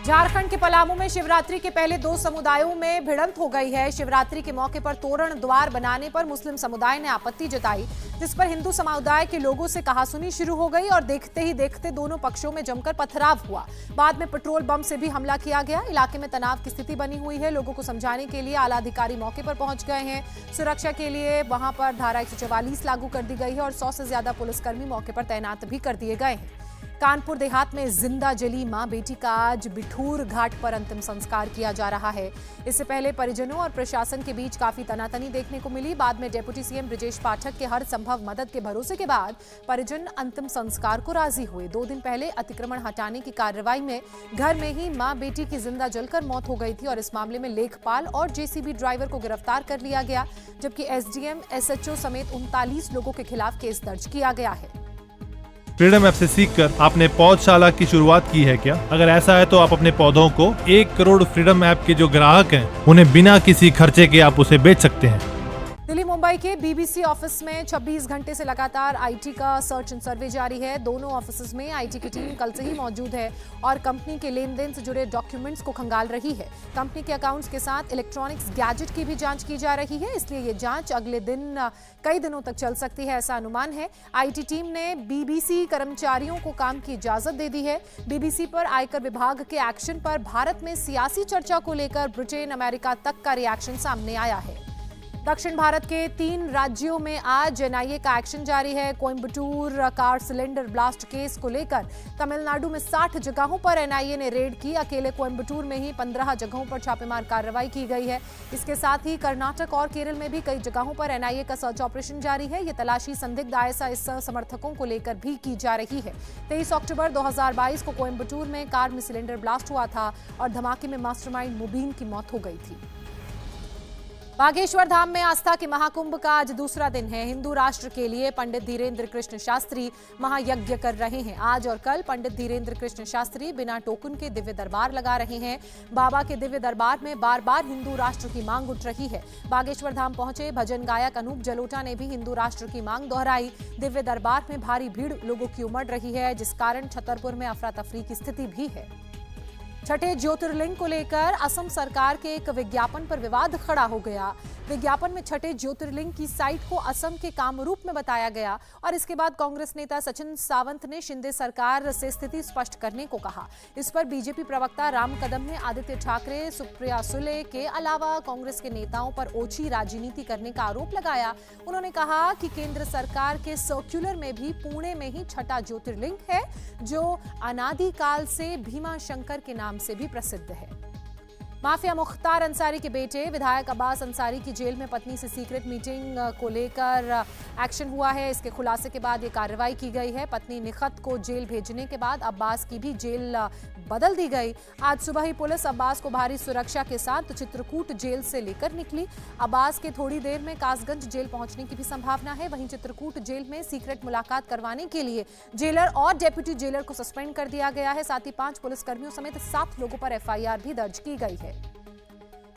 झारखंड के पलामू में शिवरात्रि के पहले दो समुदायों में भिड़ंत हो गई है। शिवरात्रि के मौके पर तोरण द्वार बनाने पर मुस्लिम समुदाय ने आपत्ति जताई, जिस पर हिंदू समुदाय के लोगों से कहासुनी शुरू हो गई और देखते ही देखते दोनों पक्षों में जमकर पथराव हुआ। बाद में पेट्रोल बम से भी हमला किया गया। इलाके में तनाव की स्थिति बनी हुई है। लोगों को समझाने के लिए आला अधिकारी मौके पर पहुंच गए हैं। सुरक्षा के लिए वहां पर धारा 144 लागू कर दी गई है और 100 से ज्यादा पुलिसकर्मी मौके पर तैनात भी कर दिए गए हैं। कानपुर देहात में जिंदा जली मां बेटी का आज बिठूर घाट पर अंतिम संस्कार किया जा रहा है। इससे पहले परिजनों और प्रशासन के बीच काफी तनातनी देखने को मिली। बाद में डिप्टी सीएम ब्रजेश पाठक के हर संभव मदद के भरोसे के बाद परिजन अंतिम संस्कार को राजी हुए। 2 दिन पहले अतिक्रमण हटाने की कार्रवाई में घर में ही मां बेटी की जिंदा जलकर मौत हो गई थी और इस मामले में लेखपाल और जेसीबी ड्राइवर को गिरफ्तार कर लिया गया, जबकि एसडीएम, एसएचओ समेत 39 लोगों के खिलाफ केस दर्ज किया गया है। फ्रीडम ऐप से सीखकर आपने पौधशाला की शुरुआत की है क्या? अगर ऐसा है तो आप अपने पौधों को 1 करोड़ फ्रीडम ऐप के जो ग्राहक हैं उन्हें बिना किसी खर्चे के आप उसे बेच सकते हैं। दिल्ली मुंबई के बीबीसी ऑफिस में 26 घंटे से लगातार आईटी का सर्च एंड सर्वे जारी है। दोनों ऑफिस में आईटी की टीम कल से ही मौजूद है और कंपनी के लेन देन से जुड़े डॉक्यूमेंट्स को खंगाल रही है। कंपनी के अकाउंट्स के साथ इलेक्ट्रॉनिक्स गैजेट की भी जांच की जा रही है, इसलिए ये जांच अगले दिन कई दिनों तक चल सकती है, ऐसा अनुमान है। आईटी टीम ने बीबीसी कर्मचारियों को काम की इजाजत दे दी है। बीबीसी पर आयकर विभाग के एक्शन पर भारत में सियासी चर्चा को लेकर ब्रिटेन, अमेरिका तक का रिएक्शन सामने आया है। दक्षिण भारत के 3 राज्यों में आज एनआईए का एक्शन जारी है। Coimbatore car cylinder blast case को लेकर तमिलनाडु में 60 जगहों पर एनआईए ने रेड की। अकेले कोयंबटूर में ही 15 जगहों पर छापेमार कार्रवाई की गई है। इसके साथ ही कर्नाटक और केरल में भी कई जगहों पर एनआईए का सर्च ऑपरेशन जारी है। ये तलाशी संदिग्ध आईएसआईएस समर्थकों को लेकर भी की जा रही है। 23 अक्टूबर 2022 को कोयंबटूर में कार में सिलेंडर ब्लास्ट हुआ था और धमाके में मास्टरमाइंड मुबीन की मौत हो गई थी। बागेश्वर धाम में आस्था के महाकुंभ का आज दूसरा दिन है। हिंदू राष्ट्र के लिए पंडित धीरेन्द्र कृष्ण शास्त्री महायज्ञ कर रहे हैं। आज और कल पंडित धीरेन्द्र कृष्ण शास्त्री बिना टोकन के दिव्य दरबार लगा रहे हैं। बाबा के दिव्य दरबार में बार बार हिंदू राष्ट्र की मांग उठ रही है। बागेश्वर धाम पहुंचे भजन गायक अनूप जलोटा ने भी हिंदू राष्ट्र की मांग दोहराई। दिव्य दरबार में भारी भीड़ लोगों की उमड़ रही है, जिस कारण छतरपुर में अफरा तफरी की स्थिति भी है। छठे ज्योतिर्लिंग को लेकर असम सरकार के एक विज्ञापन पर विवाद खड़ा हो गया। विज्ञापन में छठे ज्योतिर्लिंग की साइट को असम के कामरूप में बताया गया और इसके बाद कांग्रेस नेता सचिन सावंत ने शिंदे सरकार से स्थिति स्पष्ट करने को कहा। इस पर बीजेपी प्रवक्ता राम कदम ने आदित्य ठाकरे, सुप्रिया सुले के अलावा कांग्रेस के नेताओं पर ओछी राजनीति करने का आरोप लगाया। उन्होंने कहा कि केंद्र सरकार के सर्कुलर में भी पुणे में ही छठा ज्योतिर्लिंग है, जो अनादिकाल से भीमा शंकर के नाम से भी प्रसिद्ध है। माफिया मुख्तार अंसारी के बेटे विधायक अब्बास अंसारी की जेल में पत्नी से सीक्रेट मीटिंग को लेकर एक्शन हुआ है। इसके खुलासे के बाद ये कार्रवाई की गई है। पत्नी निखत को जेल भेजने के बाद अब्बास की भी जेल बदल दी गई। आज सुबह ही पुलिस अब्बास को भारी सुरक्षा के साथ चित्रकूट जेल से लेकर निकली। अब्बास के थोड़ी देर में कासगंज जेल पहुंचने की भी संभावना है। वहीं चित्रकूट जेल में सीक्रेट मुलाकात करवाने के लिए जेलर और डेप्यूटी जेलर को सस्पेंड कर दिया गया है। साथ ही 5 पुलिसकर्मियों समेत 7 लोगों पर एफआईआर भी दर्ज की गई है।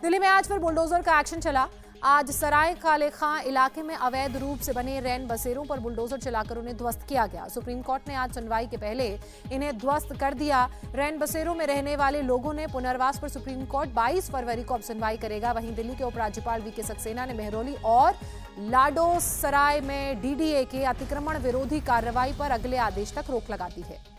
दिल्ली में आज फिर बुलडोजर का एक्शन चला। आज सराय काले खां इलाके में अवैध रूप से बने रैन बसेरों पर बुलडोजर चलाकर उन्हें ध्वस्त किया गया। सुप्रीम कोर्ट ने आज सुनवाई के पहले इन्हें ध्वस्त कर दिया। रैन बसेरों में रहने वाले लोगों ने पुनर्वास पर सुप्रीम कोर्ट 22 फरवरी को अब सुनवाई करेगा। वहीं दिल्ली के उपराज्यपाल वीके सक्सेना ने मेहरौली और लाडोसराय में डीडीए के अतिक्रमण विरोधी कार्रवाई पर अगले आदेश तक रोक लगा दी है।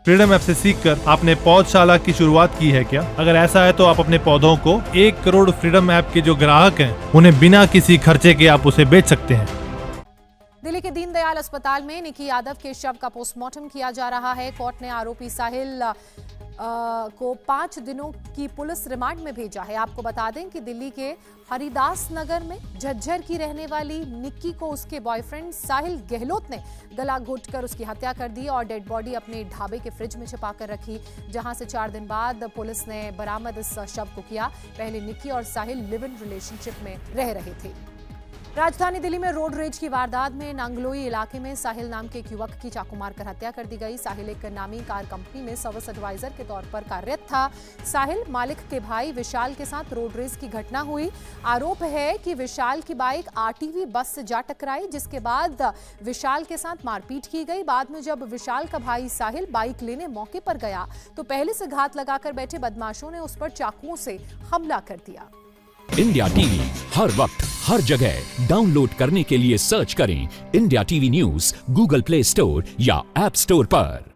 फ्रीडम ऐप से सीखकर आपने पौधशाला की शुरुआत की है क्या? अगर ऐसा है तो आप अपने पौधों को 1 करोड़ फ्रीडम ऐप के जो ग्राहक हैं उन्हें बिना किसी खर्चे के आप उसे बेच सकते हैं। दिल्ली के दीनदयाल अस्पताल में निकी यादव के शव का पोस्टमार्टम किया जा रहा है। कोर्ट ने आरोपी साहिल को 5 दिनों की पुलिस रिमांड में भेजा है। आपको बता दें कि दिल्ली के हरिदास नगर में झज्जर की रहने वाली निक्की को उसके बॉयफ्रेंड साहिल गहलोत ने गला घोंटकर उसकी हत्या कर दी और डेड बॉडी अपने ढाबे के फ्रिज में छिपा कर रखी, जहां से 4 दिन बाद पुलिस ने बरामद इस शव को किया। पहले निक्की और साहिल लिव इन रिलेशनशिप में रह रहे थे। राजधानी दिल्ली में रोड रेज की वारदात में नांगलोई इलाके में साहिल नाम के एक युवक की चाकू मारकर हत्या कर दी गई। साहिल एक नामी कार कंपनी में सर्विस एडवाइजर के तौर पर कार्यरत था। साहिल मालिक के भाई विशाल के साथ रोड रेज की घटना हुई। आरोप है कि विशाल की बाइक आरटीवी बस से जा टकराई, जिसके बाद विशाल के साथ मारपीट की गई। बाद में जब विशाल का भाई साहिल बाइक लेने मौके पर गया तो पहले से घात लगाकर बैठे बदमाशों ने उस पर चाकुओं से हमला कर दिया। इंडिया टीवी हर वक्त हर जगह डाउनलोड करने के लिए सर्च करें India TV news Google play store या ऐप स्टोर पर।